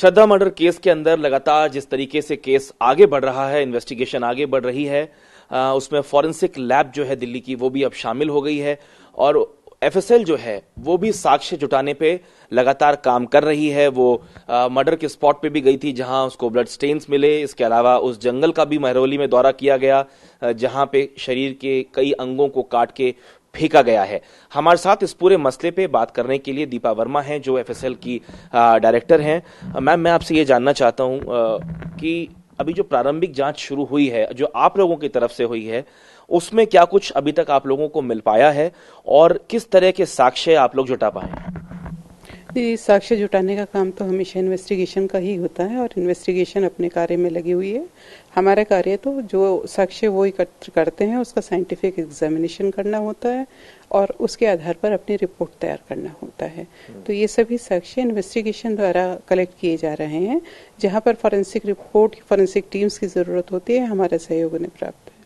श्रद्धा murder case के अंदर लगातार जिस तरीके से केस आगे बढ़ रहा है, इन्वेस्टिगेशन आगे बढ़ रही है, उसमें फॉरेंसिक लैब जो है दिल्ली की वो भी अब शामिल हो गई है और एफएसएल जो है वो भी साक्ष्य जुटाने पे लगातार काम कर रही है। वो मर्डर के स्पॉट पे भी गई थी जहां उसको ब्लड स्टेन्स मिले। इसके अलावा उस जंगल का भी महरौली में दौरा किया गया जहां पे शरीर के कई अंगों को काट के फेंका गया है। हमारे साथ इस पूरे मसले पे बात करने के लिए दीपा वर्मा हैं जो एफएसएल की डायरेक्टर हैं। मैम, मैं आपसे ये जानना चाहता हूं कि अभी जो प्रारंभिक जांच शुरू हुई है, जो आप लोगों की तरफ से हुई है, उसमें क्या कुछ अभी तक आप लोगों को मिल पाया है और किस तरह के साक्ष्य आप लोग जुटा पाए? साक्ष्य जुटाने का काम तो हमेशा इन्वेस्टिगेशन का ही होता है और इन्वेस्टिगेशन अपने कार्य में लगी हुई है। हमारा कार्य तो जो साक्ष्य वो एकत्र करते हैं उसका साइंटिफिक एग्जामिनेशन करना होता है और उसके आधार पर अपनी रिपोर्ट तैयार करना होता है। तो ये सभी साक्ष्य इन्वेस्टिगेशन द्वारा कलेक्ट किए जा रहे हैं। जहाँ पर फॉरेंसिक रिपोर्ट, फॉरेंसिक टीम्स की जरूरत होती है, हमारे सहयोग ने प्राप्त है।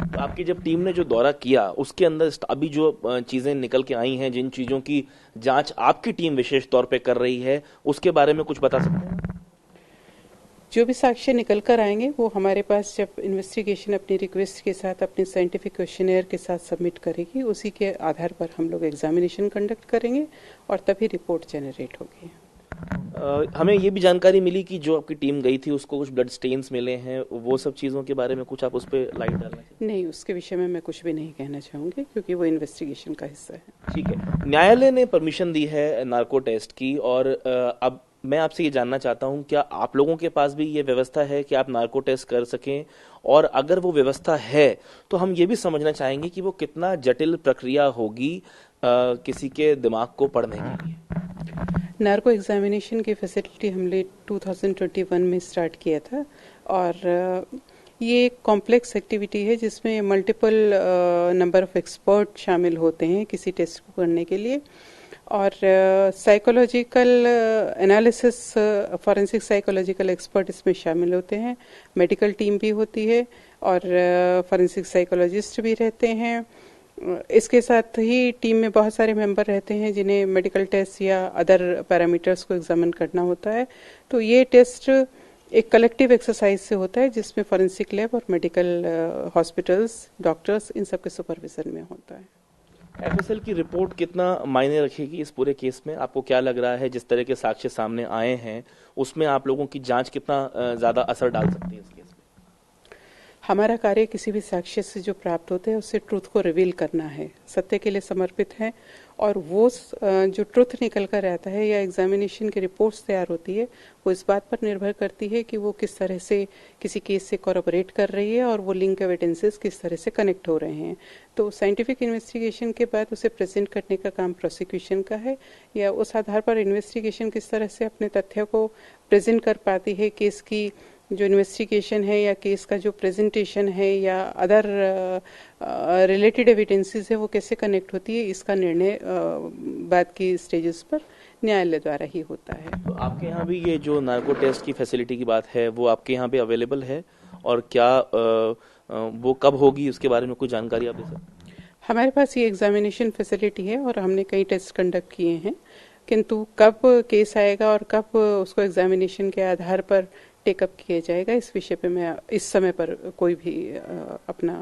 तो आपकी जब टीम ने जो दौरा किया उसके अंदर अभी जो चीजें निकल के आई हैं, जिन चीजों की जांच आपकी टीम विशेष तौर पे कर रही है, उसके बारे में कुछ बता सकते हैं? जो भी साक्ष्य निकल कर आएंगे वो हमारे पास जब इन्वेस्टिगेशन अपनी रिक्वेस्ट के साथ अपने साइंटिफिक क्वेश्चनेयर के साथ सबमिट करेगी, उसी के आधार पर हम लोग एग्जामिनेशन कंडक्ट करेंगे और तभी रिपोर्ट जनरेट होगी। हमें ये भी जानकारी मिली कि जो आपकी टीम गई थी उसको कुछ ब्लड स्टेन्स मिले हैं, वो सब चीज़ों के बारे में कुछ आप उस पर लाइट डालना चाहिए? नहीं, उसके विषय में मैं कुछ भी नहीं कहना चाहूँगी क्योंकि वो इन्वेस्टिगेशन का हिस्सा है। ठीक है। न्यायालय ने परमिशन दी है नार्को टेस्ट की और अब मैं आपसे ये जानना चाहता हूँ, क्या आप लोगों के पास भी ये व्यवस्था है कि आप नार्को टेस्ट कर सकें? और अगर वो व्यवस्था है तो हम ये भी समझना चाहेंगे कि वो कितना जटिल प्रक्रिया होगी किसी के दिमाग को पढ़ने के लिए। नार्को एग्जामिनेशन की फैसिलिटी हमने 2021 में स्टार्ट किया था और ये एक कॉम्प्लेक्स एक्टिविटी है जिसमें मल्टीपल नंबर ऑफ एक्सपर्ट शामिल होते हैं किसी टेस्ट को करने के लिए और psychological analysis, forensic psychological expert इसमें शामिल होते हैं, मेडिकल टीम भी होती है और फॉरेंसिक साइकोलॉजिस्ट भी रहते हैं। इसके साथ ही टीम में बहुत सारे मेंबर रहते हैं जिन्हें मेडिकल टेस्ट या अदर पैरामीटर्स को एग्जामिन करना होता है। तो ये टेस्ट एक कलेक्टिव एक्सरसाइज से होता है जिसमें फॉरेंसिक लैब और मेडिकल हॉस्पिटल्स, डॉक्टर्स, इन सब के सुपरविजन में होता है। एफएसएल की रिपोर्ट कितना मायने रखेगी इस पूरे केस में? आपको क्या लग रहा है, जिस तरह के साक्ष्य सामने आए हैं उसमें आप लोगों की जांच कितना ज्यादा असर डाल सकती है इस केस में? हमारा कार्य किसी भी साक्ष्य से जो प्राप्त होते हैं उससे ट्रुथ को रिवील करना है, सत्य के लिए समर्पित है और वो जो ट्रुथ निकल कर आता है या एग्जामिनेशन की रिपोर्ट्स तैयार होती है वो इस बात पर निर्भर करती है कि वो किस तरह से किसी केस से कोरबोरेट कर रही है और वो लिंक एविडेंसेस किस तरह से कनेक्ट हो रहे हैं। तो साइंटिफिक इन्वेस्टिगेशन के बाद उसे प्रेजेंट करने का काम प्रोसिक्यूशन का है या उस आधार पर इन्वेस्टिगेशन किस तरह से अपने तथ्य को प्रेजेंट कर पाती है, केस की जो इन्वेस्टिगेशन है या केस का जो प्रेजेंटेशन है या अदर रिलेटेड एविडेंसेस है वो कैसे कनेक्ट होती है, इसका निर्णय बाद की स्टेजेस पर न्यायालय द्वारा ही होता है। तो आपके यहाँ भी ये जो नार्को टेस्ट की फैसिलिटी की बात है वो आपके यहाँ पे अवेलेबल है और क्या वो कब होगी उसके बारे में कुछ जानकारी आप दे सकते हैं? हमारे पास ये एग्जामिनेशन फैसिलिटी है और हमने कई टेस्ट कंडक्ट किए हैं, किंतु कब केस आएगा और कब उसको एग्जामिनेशन के आधार पर टेकअप किया जाएगा इस विषय पे मैं इस समय पर कोई भी अपना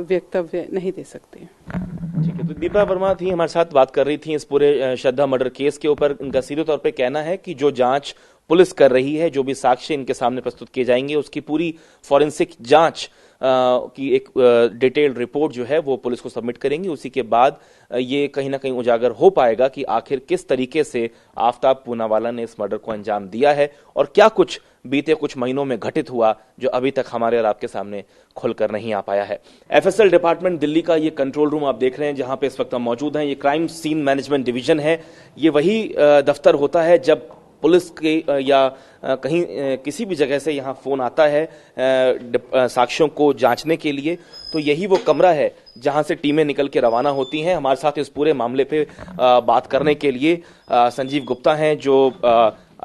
वक्तव्य नहीं दे सकती। ठीक है। तो दीपा वर्मा थी हमारे साथ, बात कर रही थी इस पूरे श्रद्धा मर्डर केस के ऊपर। उनका सीधे तौर पे कहना है कि जो जांच पुलिस कर रही है, जो भी साक्ष्य इनके सामने प्रस्तुत किए जाएंगे, उसकी पूरी फॉरेंसिक जांच की एक डिटेल्ड रिपोर्ट जो है वो पुलिस को सबमिट करेंगी। उसी के बाद ये कहीं ना कहीं उजागर हो पाएगा कि आखिर किस तरीके से आफताब पूनावाला ने इस मर्डर को अंजाम दिया है और क्या कुछ बीते कुछ महीनों में घटित हुआ जो अभी तक हमारे और आपके सामने खुलकर नहीं आ पाया है। एफएसएल डिपार्टमेंट दिल्ली का ये कंट्रोल रूम आप देख रहे हैं जहां पे इस वक्त हम मौजूद हैं। ये क्राइम सीन मैनेजमेंट डिवीजन है। ये वही दफ्तर होता है जब पुलिस के या कहीं किसी भी जगह से यहाँ फोन आता है साक्ष्यों को जांचने के लिए, तो यही वो कमरा है जहां से टीमें निकल के रवाना होती हैं। हमारे साथ इस पूरे मामले पे बात करने के लिए संजीव गुप्ता हैं जो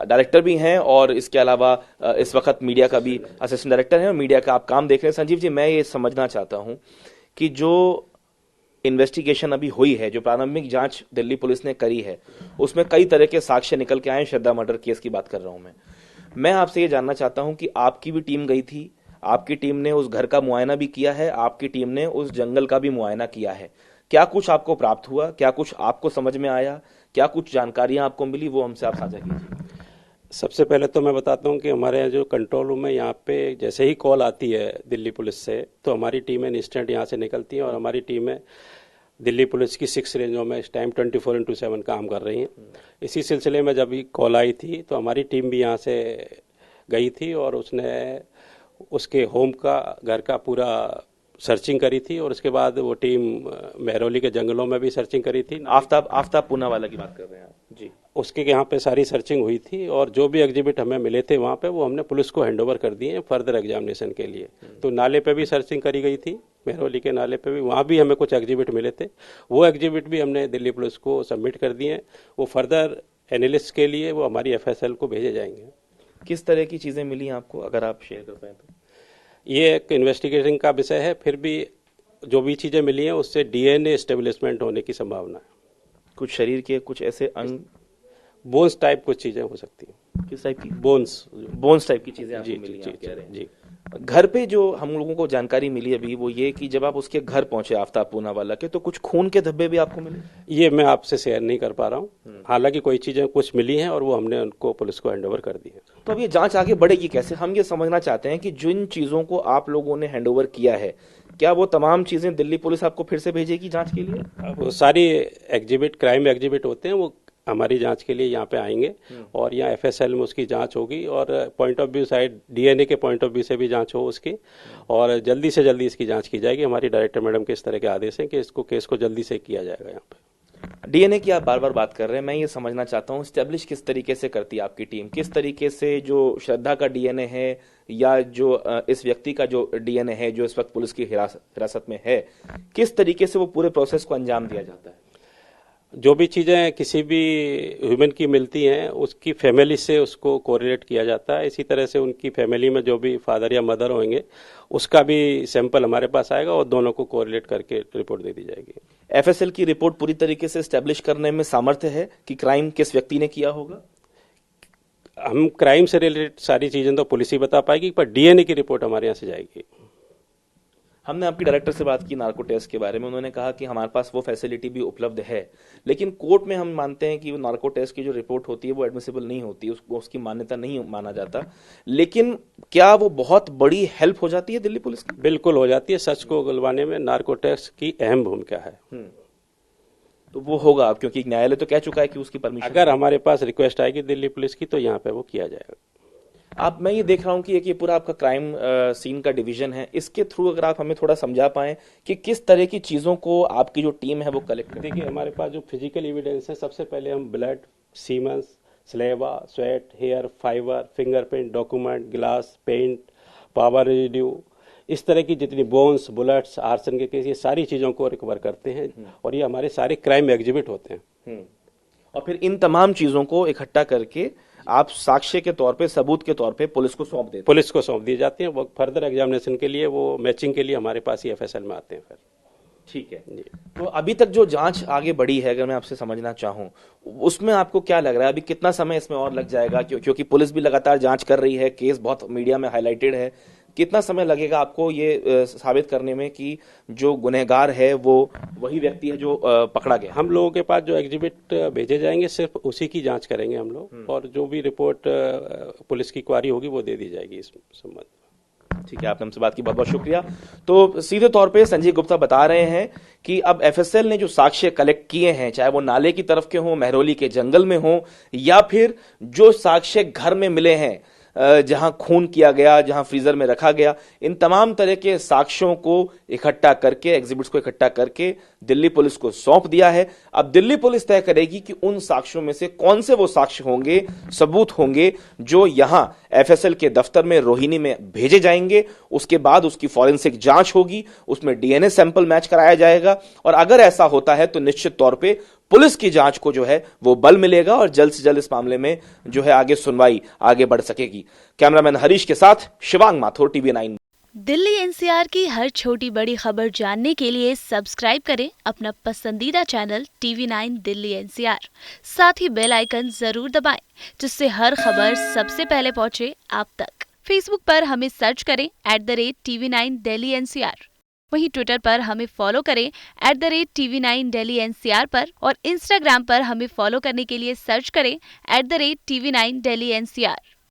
डायरेक्टर भी हैं और इसके अलावा इस वक्त मीडिया का भी असिस्टेंट डायरेक्टर है और मीडिया का आप काम देख रहे हैं। संजीव जी, मैं ये समझना चाहता हूं कि जो इन्वेस्टिगेशन अभी हुई है, जो प्रारंभिक जांच दिल्ली पुलिस ने करी है, उसमें कई तरह के साक्ष्य निकल के आए। श्रद्धा मर्डर केस की बात कर रहा हूं मैं, मैं आपसे ये जानना चाहता हूं कि आपकी भी टीम गई थी, आपकी टीम ने उस घर का मुआयना भी किया है, आपकी टीम ने उस जंगल का भी मुआयना किया है। क्या कुछ आपको प्राप्त हुआ, क्या कुछ आपको समझ में आया, क्या कुछ जानकारियां आपको मिली, वो हमसे आप साझा कीजिए। सबसे पहले तो मैं बताता हूँ कि हमारे यहाँ जो कंट्रोल रूम है, यहाँ पे जैसे ही कॉल आती है दिल्ली पुलिस से तो हमारी टीमें इंस्टेंट यहाँ से निकलती हैं और हमारी टीमें दिल्ली पुलिस की 6 रेंजों में इस टाइम 24/7 काम कर रही हैं। इसी सिलसिले में जब कॉल आई थी तो हमारी टीम भी यहाँ से गई थी और उसने उसके होम का, घर का पूरा सर्चिंग करी थी और उसके बाद वो टीम महरौली के जंगलों में भी सर्चिंग करी थी। आफ्ताब पूनावाला की बात कर रहे हैं आप जी? उसके यहाँ पे सारी सर्चिंग हुई थी और जो भी एग्जिबिट हमें मिले थे वहाँ पे वो हमने पुलिस को हैंड ओवर कर दिए हैं फर्दर एग्जामिनेशन के लिए। तो नाले पे भी सर्चिंग करी गई थी, महरौली के नाले पे भी, वहाँ भी हमें कुछ एग्जिबिट मिले थे। वो एग्जिबिट भी हमने दिल्ली पुलिस को सबमिट कर दिए हैं। वो फर्दर एनालिसिस के लिए वो हमारी FSL को भेजे जाएंगे। किस तरह की चीजें मिली आपको, अगर आप शेयर कर पाए तो? ये एक इन्वेस्टिगेशन का विषय है, फिर भी जो भी चीजें मिली हैं उससे DNA एस्टेब्लिशमेंट होने की संभावना है। कुछ शरीर के कुछ ऐसे अंग, बोन्स टाइप कुछ चीजें हो सकती हैं। किस टाइप की? बोन्स टाइप की चीजें आपको मिली, जी, आप कह रहे हैं। जी। घर पे जो हम लोगों को जानकारी मिली अभी वो ये कि जब आप उसके घर पहुंचे आफ्ताब पूनावाला के, तो कुछ खून के धब्बे भी आपको मिले? ये मैं आपसे शेयर नहीं कर पा रहा हूँ। हालांकि कोई चीजें कुछ मिली हैं और वो हमने उनको पुलिस को हैंडओवर कर दी है। तो अब ये जांच आगे बढ़ेगी कैसे? हम ये समझना चाहते हैं कि जिन चीजों को आप लोगों ने हैंडओवर किया है, क्या वो तमाम चीजें दिल्ली पुलिस आपको फिर से भेजेगी जांच के लिए? वो सारी एग्जिबिट, क्राइम एग्जिबिट होते हैं, वो हमारी जांच के लिए यहाँ पे आएंगे और यहाँ FSL में उसकी जांच होगी और point of view side DNA के पॉइंट ऑफ व्यू से भी जांच हो उसकी, और जल्दी से जल्दी इसकी जांच की जाएगी। हमारी डायरेक्टर मैडम के इस तरह के आदेश हैं कि इसको केस को जल्दी से किया जाएगा। यहाँ पे DNA की आप बार बार बात कर रहे हैं, मैं ये समझना चाहता हूँ स्टैब्लिश किस तरीके से करती है आपकी टीम? किस तरीके से जो श्रद्धा का DNA है या जो इस व्यक्ति का जो DNA है जो इस वक्त पुलिस की हिरासत में है, किस तरीके से वो पूरे प्रोसेस को अंजाम दिया जाता है? जो भी चीज़ें किसी भी ह्यूमन की मिलती हैं उसकी फैमिली से उसको कोरिलेट किया जाता है। इसी तरह से उनकी फैमिली में जो भी फादर या मदर होंगे उसका भी सैंपल हमारे पास आएगा और दोनों को कोरिलेट करके रिपोर्ट दे दी जाएगी। FSL की रिपोर्ट पूरी तरीके से एस्टेब्लिश करने में सामर्थ्य है कि क्राइम किस व्यक्ति ने किया होगा? हम क्राइम से रिलेटेड सारी चीज़ें तो पुलिस ही बता पाएगी, पर DNA की रिपोर्ट हमारे यहाँ से जाएगी। हमने आपकी डायरेक्टर से बात की नार्को टेस्ट के बारे में, उन्होंने कहा कि हमारे पास वो फैसिलिटी भी उपलब्ध है, लेकिन कोर्ट में हम मानते हैं कि वो नार्को टेस्ट की जो रिपोर्ट होती है वो एडमिसिबल नहीं होती, उसको उसकी मान्यता नहीं माना जाता। लेकिन क्या वो बहुत बड़ी हेल्प हो जाती है दिल्ली पुलिस की? बिल्कुल हो जाती है। सच को उगलवाने में नार्को टेस्ट की अहम भूमिका है। तो वो होगा, क्योंकि न्यायालय तो कह चुका है कि उसकी परमिशन, अगर हमारे पास रिक्वेस्ट आएगी दिल्ली पुलिस की तो यहाँ पे वो किया जाएगा। मैं ये देख रहा हूँ कि ये पूरा आपका क्राइम सीन का डिवीजन है, इसके थ्रू अगर आप हमें थोड़ा समझा पाएं कि किस तरह की चीजों को आपकी जो टीम है वो कलेक्ट करती है। देखिए, हमारे पास जो फिजिकल एविडेंस है, सबसे पहले हम blood, semen, saliva, sweat, hair, fibre, fingerprint, document, glass, paint, power residue, इस तरह की जितनी बोन्स, बुलेट्स, आर्सन के केस, ये सारी चीजों को रिकवर करते हैं और ये हमारे सारे क्राइम एग्जिबिट होते हैं। और फिर इन तमाम चीजों को इकट्ठा करके आप साक्ष्य के तौर पे, सबूत के तौर पे पुलिस को सौंप देते? पुलिस को सौंप दिए जाते हैं। वो फर्दर एग्जामिनेशन के लिए, वो मैचिंग के लिए हमारे पास ही FSL में आते हैं फिर। ठीक है जी। तो अभी तक जो जांच आगे बढ़ी है, अगर मैं आपसे समझना चाहूं, उसमें आपको क्या लग रहा है अभी कितना समय इसमें और लग जाएगा? क्योंकि पुलिस भी लगातार जांच कर रही है, केस बहुत मीडिया में हाईलाइटेड है, कितना समय लगेगा आपको ये साबित करने में कि जो गुनहगार है वो वही व्यक्ति है जो पकड़ा गया? हम लोगों के पास जो एग्जिबिट भेजे जाएंगे सिर्फ उसी की जांच करेंगे हम लोग, और जो भी रिपोर्ट पुलिस की क्वारी होगी वो दे दी जाएगी इस संबंध में। ठीक है, आपने हमसे बात की, बहुत बहुत शुक्रिया। तो सीधे तौर पे संजय गुप्ता बता रहे हैं कि अब FSL ने जो साक्ष्य कलेक्ट किए हैं, चाहे वो नाले की तरफ के हों, महरौली के जंगल में हों, या फिर जो साक्ष्य घर में मिले हैं जहां खून किया गया, जहां फ्रीजर में रखा गया, इन तमाम तरह के साक्ष्यों को इकट्ठा करके, एग्जिबिट्स को इकट्ठा करके दिल्ली पुलिस को सौंप दिया है। अब दिल्ली पुलिस तय करेगी कि उन साक्ष्यों में से कौन से वो साक्ष्य होंगे, सबूत होंगे, जो यहां FSL के दफ्तर में रोहिणी में भेजे जाएंगे। उसके बाद उसकी फॉरेंसिक जांच होगी, उसमें DNA सैंपल मैच कराया जाएगा, और अगर ऐसा होता है तो निश्चित तौर पे पुलिस की जांच को जो है वो बल मिलेगा और जल्द से जल्द इस मामले में जो है आगे सुनवाई आगे बढ़ सकेगी। कैमरामैन हरीश के साथ शिवांग माथुर, TV9। दिल्ली एनसीआर की हर छोटी बड़ी खबर जानने के लिए सब्सक्राइब करें अपना पसंदीदा चैनल TV9 दिल्ली एनसीआर। साथ ही बेल आइकन जरूर दबाएं, जिससे हर खबर सबसे पहले पहुंचे आप तक। फेसबुक पर हमें सर्च करें @TV9 दिल्ली एनसीआर। वहीं ट्विटर पर हमें फॉलो करें @TV9 दिल्ली एनसीआर पर, और इंस्टाग्राम पर हमें फॉलो करने के लिए सर्च करें @TV9 दिल्ली एनसीआर।